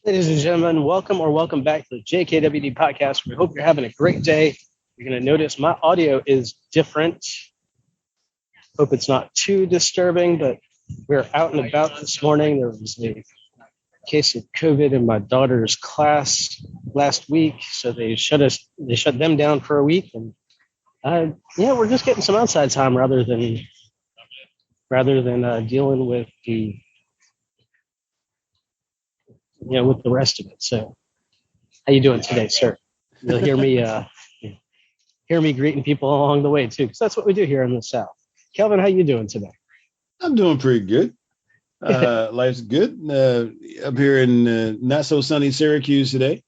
Ladies and gentlemen, welcome back to the JKWD podcast. We hope you're having a great day. You're going to notice my audio is different. Hope it's not too disturbing, but we're out and about this morning. There was a case of COVID in my daughter's class last week, so they shut them down for a week. And we're just getting some outside time rather than dealing with with the rest of it. So, how you doing today, sir? You'll hear me greeting people along the way too, because that's what we do here in the South. Kelvin, how you doing today? I'm doing pretty good. Life's good. Up here in not so sunny Syracuse today.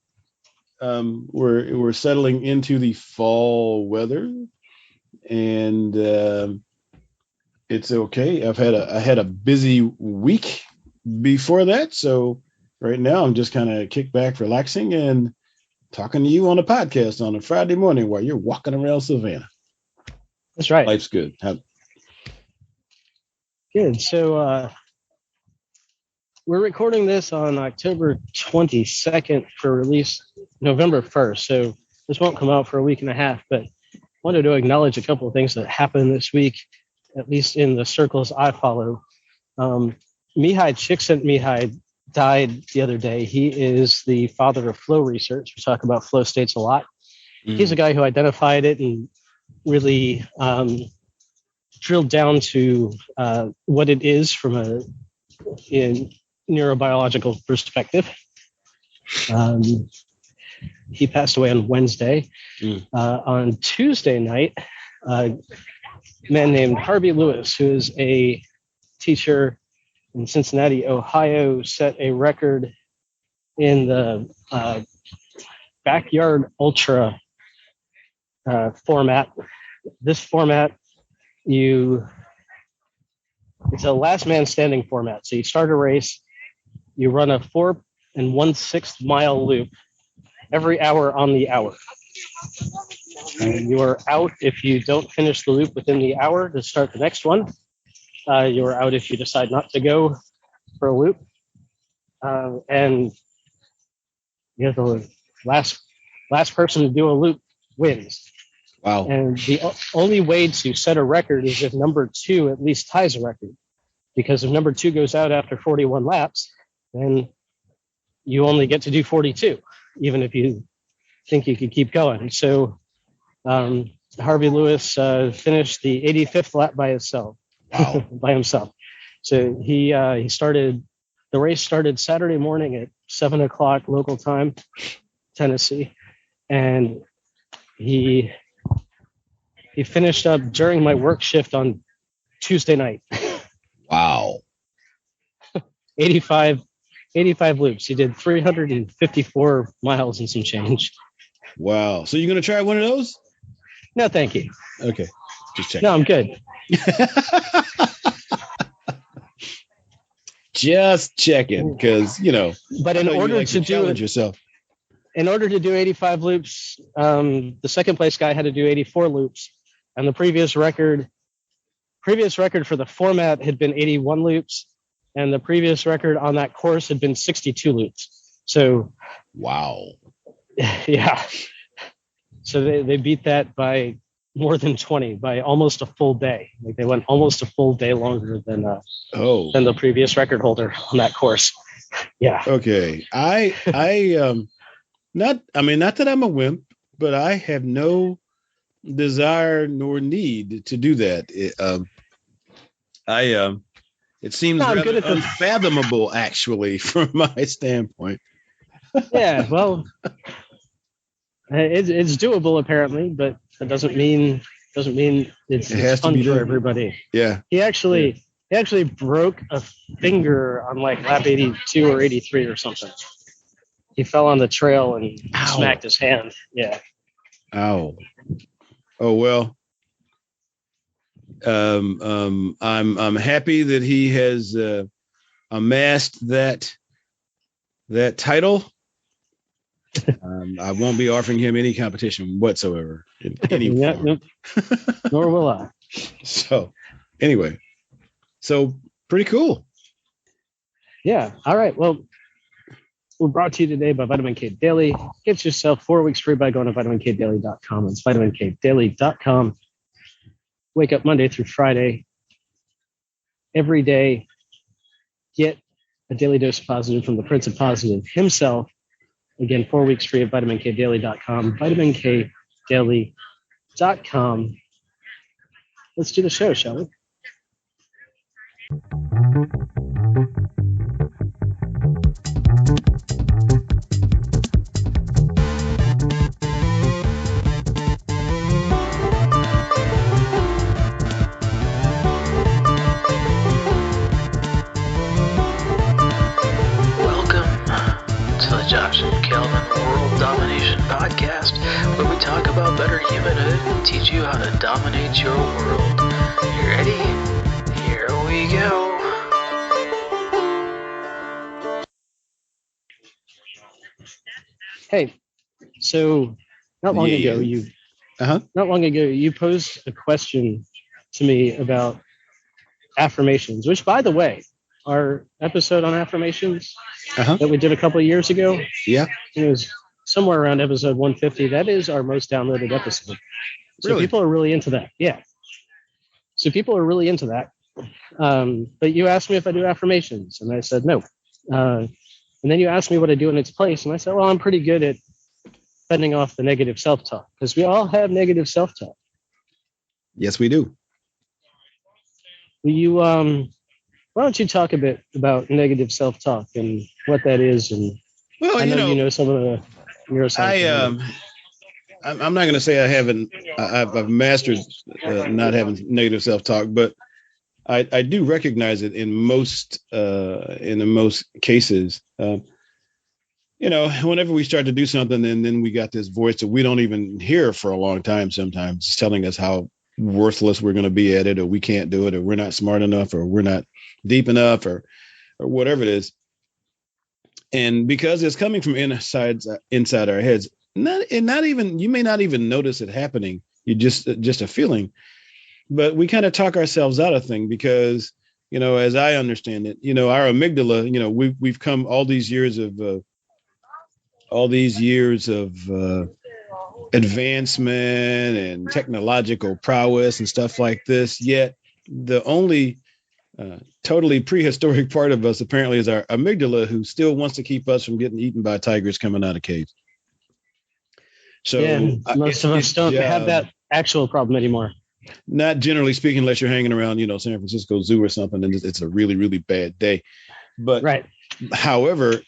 We're settling into the fall weather, and it's okay. I had a busy week before that, so right now I'm just kind of kicked back, relaxing, and talking to you on a podcast on a Friday morning while you're walking around Savannah. That's right. Life's good. Good. So we're recording this on October 22nd for release November 1st. So this won't come out for a week and a half, but I wanted to acknowledge a couple of things that happened this week, at least in the circles I follow. Mihaly Csikszentmihalyi died the other day. He is the father of flow research. We talk about flow states a lot. He's a guy who identified it and really drilled down to what it is from a neurobiological perspective. He passed away on Wednesday. On Tuesday night, a man named Harvey Lewis, who is a teacher in Cincinnati, Ohio, set a record in the backyard ultra format. This format, it's a last man standing format. So you start a race, you run a 4 1/6 mile loop every hour on the hour. You are out if you don't finish the loop within the hour to start the next one. You're out if you decide not to go for a loop. And the last person to do a loop wins. Wow. And the only way to set a record is if number 2 at least ties a record. Because if number 2 goes out after 41 laps, then you only get to do 42, even if you think you could keep going. So Harvey Lewis finished the 85th lap by himself. Wow. By himself. So the race started Saturday morning at 7:00 local time, Tennessee, and he finished up during my work shift on Tuesday night. Wow. 85 loops. He did 354 miles and some change. Wow. So you're going to try one of those? No, thank you. Okay. Just checking. No, I'm good. Just checking, because But in order to challenge yourself, in order to do 85 loops, the second place guy had to do 84 loops, and the previous record for the format had been 81 loops, and the previous record on that course had been 62 loops. So, wow. Yeah. So they beat that by more than 20, by almost a full day. Like they went almost a full day longer than the previous record holder on that course. Yeah. Okay. Not that I'm a wimp, but I have no desire nor need to do that. It seems rather unfathomable, actually, from my standpoint. Yeah. Well, it's doable apparently, but that doesn't mean it's fun for everybody. Yeah. He actually broke a finger on like lap 82 or 83 or something. He fell on the trail and smacked his hand. Yeah. Ow. Oh well. I'm happy that he has amassed that title. I won't be offering him any competition whatsoever in any form. Nope. Nor will I. So, anyway, pretty cool. Yeah. All right. Well, We're brought to you today by Vitamin K Daily. Get yourself 4 weeks free by going to vitaminkdaily.com. It's vitaminkdaily.com. Wake up Monday through Friday. Every day, get a daily dose of positive from the Prince of Positive himself. Again, 4 weeks free at vitaminkdaily.com. vitaminkdaily.com. Let's do the show, shall we? Podcast, where we talk about better humanhood and teach you how to dominate your world. You ready? Here we go. Hey, so not long ago you posed a question to me about affirmations, which, by the way, our episode on affirmations that we did a couple of years ago, it was somewhere around episode 150. That is our most downloaded episode. So people are really into that. Yeah. So people are really into that. But you asked me if I do affirmations, and I said no. And then you asked me what I do in its place, and I said, well, I'm pretty good at fending off the negative self-talk, because we all have negative self-talk. Yes, we do. Will you, why don't you talk a bit about negative self-talk and what that is? And I know you know some of the neuroscience. I'm not going to say I've mastered not having negative self-talk, but I do recognize it in the most cases. Whenever we start to do something, and then we got this voice that we don't even hear for a long time, sometimes it's telling us how worthless we're going to be at it, or we can't do it, or we're not smart enough, or we're not deep enough, or whatever it is. And because it's coming from inside our heads, you may not even notice it happening. You just a feeling, but we kind of talk ourselves out of things because, as I understand it, our amygdala, we've come all these years of advancement and technological prowess and stuff like this. Yet the only totally prehistoric part of us apparently is our amygdala, who still wants to keep us from getting eaten by tigers coming out of caves. So most of us don't have that actual problem anymore. Not generally speaking, unless you're hanging around, San Francisco Zoo or something, and it's a really, really bad day. But however,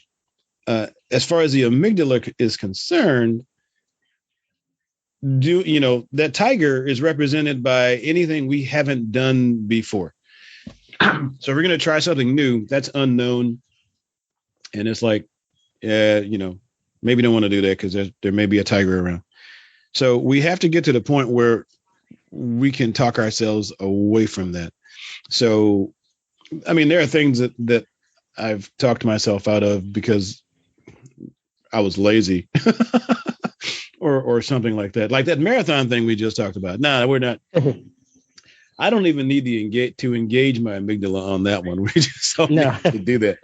as far as the amygdala is concerned, that tiger is represented by anything we haven't done before. So if we're going to try something new, that's unknown. And it's like, maybe don't want to do that because there may be a tiger around. So we have to get to the point where we can talk ourselves away from that. So, there are things that I've talked myself out of because I was lazy or something like that. Like that marathon thing we just talked about. No, we're not. I don't even need to engage my amygdala on that one. We just don't need to do that.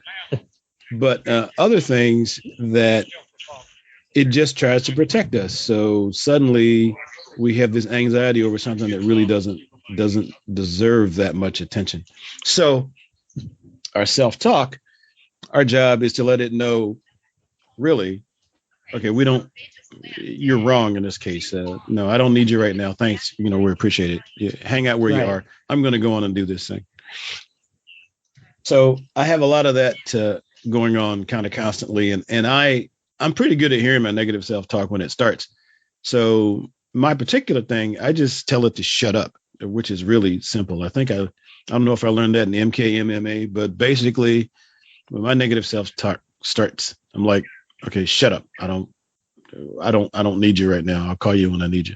But other things that it just tries to protect us. So suddenly we have this anxiety over something that really doesn't deserve that much attention. So our self-talk, our job is to let it know, really, okay, you're wrong in this case. No, I don't need you right now. Thanks. We appreciate it. Hang out where you are. I'm going to go on and do this thing. So I have a lot of that going on kind of constantly. And I'm pretty good at hearing my negative self-talk when it starts. So my particular thing, I just tell it to shut up, which is really simple. I think I don't know if I learned that in MKMMA, but basically when my negative self-talk starts, I'm like, okay, shut up. I don't need you right now. I'll call you when I need you.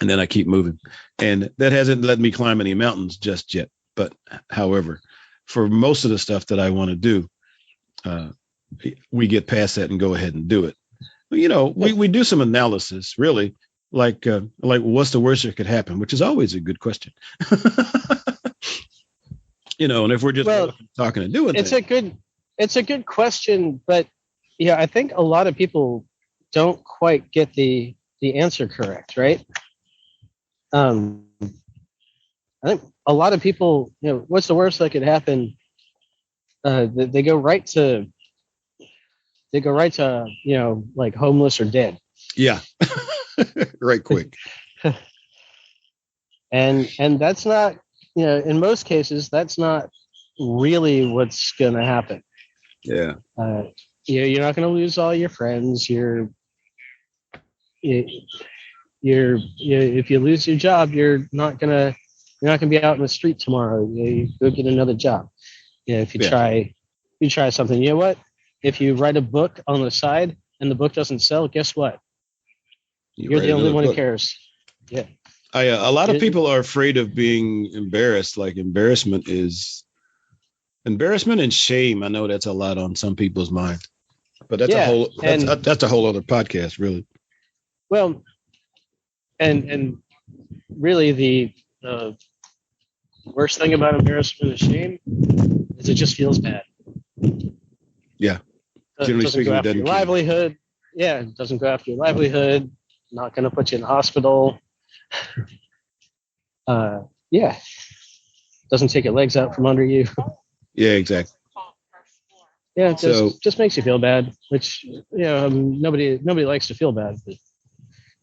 And then I keep moving. And that hasn't let me climb any mountains just yet. But however, for most of the stuff that I want to do, we get past that and go ahead and do it. We do some analysis, really, like what's the worst that could happen, which is always a good question. And if we're just talking and doing it's a good question, but Yeah, I think a lot of people don't quite get the answer correct, right? Um, I think a lot of people, what's the worst that could happen? They go right to like homeless or dead, Yeah. Right quick. and that's not, in most cases, that's not really what's going to happen. Yeah. You're not going to lose all your friends. If you lose your job, you're not gonna be out in the street tomorrow. You go get another job. If you try something, you know what? If you write a book on the side and the book doesn't sell, guess what? You're the only one who cares. Yeah. A lot of people are afraid of being embarrassed. Like embarrassment and shame. I know that's a lot on some people's mind, but that's a whole other podcast, really. Well, and really the worst thing about embarrassment and shame is it just feels bad. Yeah. Generally doesn't go after your livelihood. Yeah, it doesn't go after your livelihood. Not going to put you in the hospital. Yeah. Doesn't take your legs out from under you. Yeah, exactly. Yeah, it just makes you feel bad, which nobody likes to feel bad.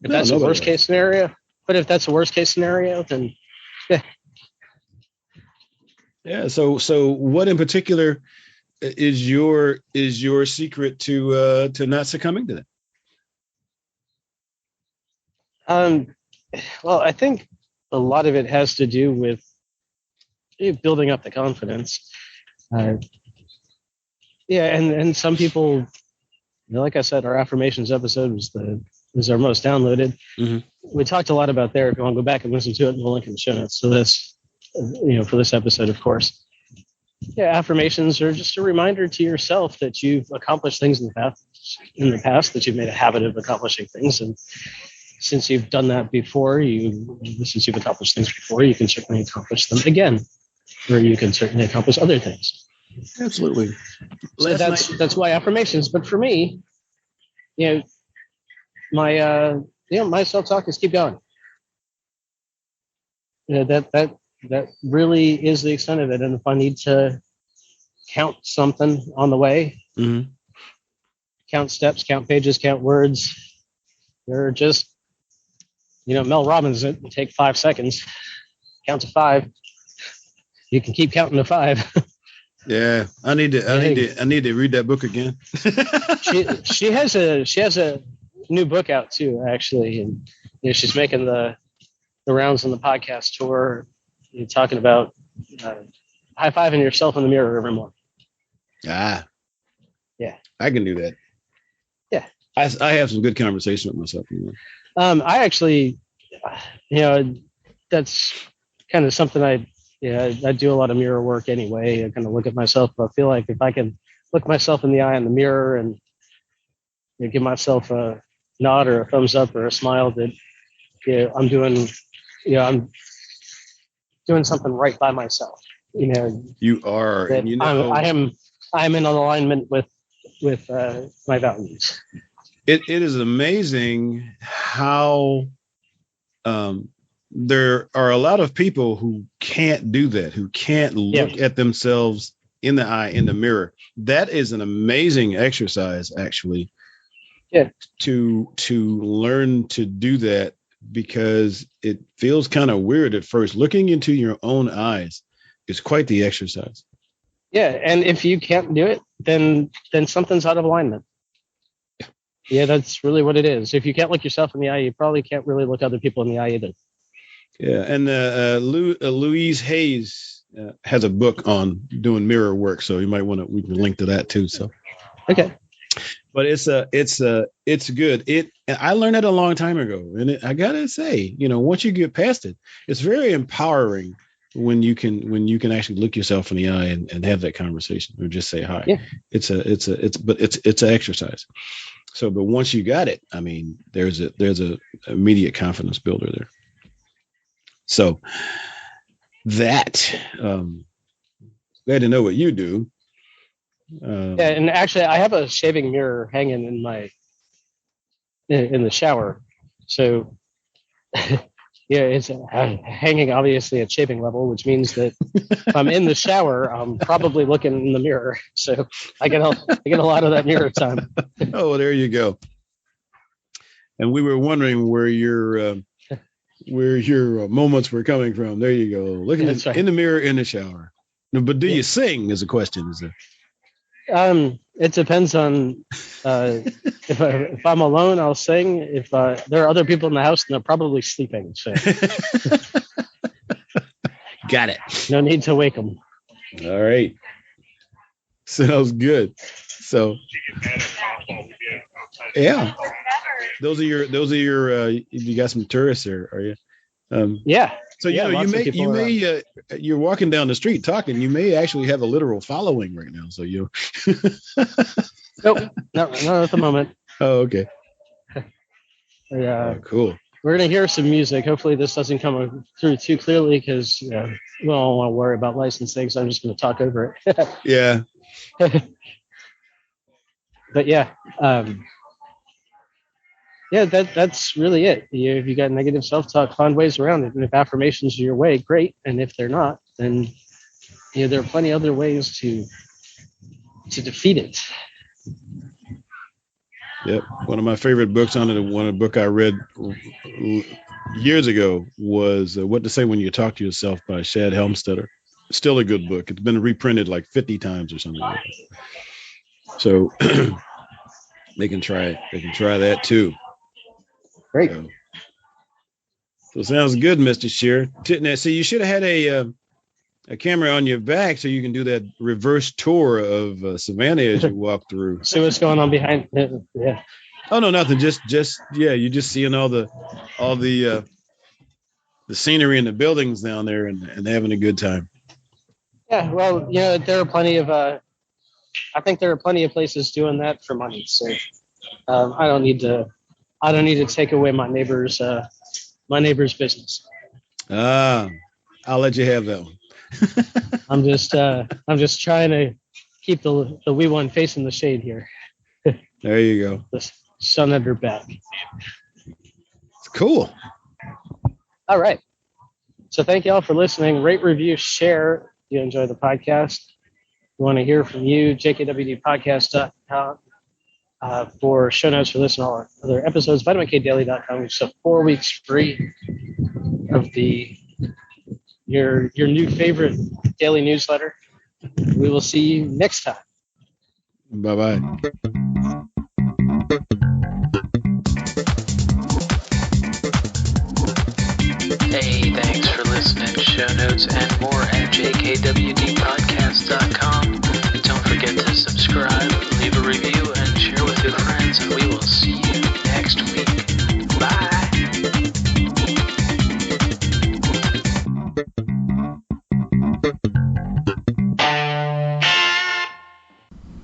But if that's the worst case scenario, then yeah. Yeah. So what in particular is your secret to not succumbing to that? Well, I think a lot of it has to do with building up the confidence. Yeah, and some people, like I said, our affirmations episode was our most downloaded. Mm-hmm. We talked a lot about there. If you want to go back and listen to it, we'll link in the show notes. So this, for this episode, of course. Yeah, affirmations are just a reminder to yourself that you've accomplished things in the past, that you've made a habit of accomplishing things, and since you've done that before, since you've accomplished things before, you can certainly accomplish them again, or you can certainly accomplish other things. Absolutely. So that's why affirmations. But for me, my my self-talk is keep going. That really is the extent of it. And if I need to count something on the way, mm-hmm. count steps, count pages, count words, they're just, Mel Robbins, it will take 5 seconds. Count to 5. You can keep counting to 5. Yeah, I need to read that book again. she has a new book out too, actually, and she's making the rounds on the podcast tour. You're talking about high-fiving yourself in the mirror every morning. Yeah, I can do that. Yeah, I have some good conversation with myself. I actually, that's kind of something I do a lot of mirror work anyway. I kind of look at myself. I feel like if I can look myself in the eye in the mirror and give myself a nod or a thumbs up or a smile, that I'm doing something right by myself. You are. And I'm in alignment with my values. It is amazing how there are a lot of people who can't do that, who can't look at themselves in the eye, in the mirror. That is an amazing exercise, actually. Yeah. To learn to do that, because it feels kind of weird at first. Looking into your own eyes is quite the exercise. Yeah, and if you can't do it, then something's out of alignment. Yeah, that's really what it is. If you can't look yourself in the eye, you probably can't really look other people in the eye either. Yeah, and Louise Hay has a book on doing mirror work, so you might we can link to that too. So, okay. But it's good. I learned it a long time ago, and I gotta say, once you get past it, it's very empowering when you can actually look yourself in the eye and have that conversation or just say hi. Yeah. It's an exercise. So, but once you got it, I mean, there's a immediate confidence builder there. So that glad to know what you do. Yeah, and actually, I have a shaving mirror hanging in the shower, so yeah, it's hanging obviously at shaving level, which means that if I'm in the shower, I'm probably looking in the mirror. So I get a lot of that mirror time. Oh, there you go. And we were wondering where your moments were coming from. There you go. Looking That's right. in the mirror in the shower. No, but do you sing? Is a question. Is it? It depends on if I'm alone, I'll sing. If there are other people in the house, and they're probably sleeping, so Got it. no need to wake them. All right. Sounds good. So, yeah, those are your. You got some tourists there, are you? Yeah. So Yeah, you're walking down the street talking. You may actually have a literal following right now. So you. Nope, not at the moment. Oh, okay. Yeah. Cool. We're gonna hear some music. Hopefully, this doesn't come through too clearly because we don't want to worry about licensing. So I'm just gonna talk over it. Yeah. But yeah. Yeah, that's really it. If you got negative self-talk, find ways around it. And if affirmations are your way, great. And if they're not, then there are plenty of other ways to defeat it. Yep. One of my favorite books on it, one book I read years ago was What to Say When You Talk to Yourself by Shad Helmstetter. Still a good book. It's been reprinted like 50 times or something like that. So they can try that too. Great. So sounds good, Mr. Shear. See, you should have had a camera on your back so you can do that reverse tour of Savannah as you walk through. See what's going on behind it. Yeah. Oh no, nothing. Just you're just seeing all the scenery and the buildings down there and having a good time. Yeah. Well, there are plenty of. I think there are plenty of places doing that for money. So I don't need to take away my neighbor's business. I'll let you have that one. I'm just trying to keep the wee one facing the shade here. There you go. The sun at her back. It's cool. All right. So thank you all for listening. Rate, review, share. If you enjoy the podcast. We want to hear from you. jkwdpodcast.com. For show notes for this and all our other episodes, vitaminkdaily.com, which is 4 weeks free of your new favorite daily newsletter. We will see you next time. Bye-bye. Hey, thanks for listening. Show notes and more at jkwdpodcast.com. Don't forget to subscribe, leave a review, and share with your friends, and we will see you next week. Bye!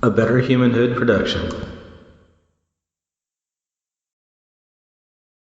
A Better Humanhood production.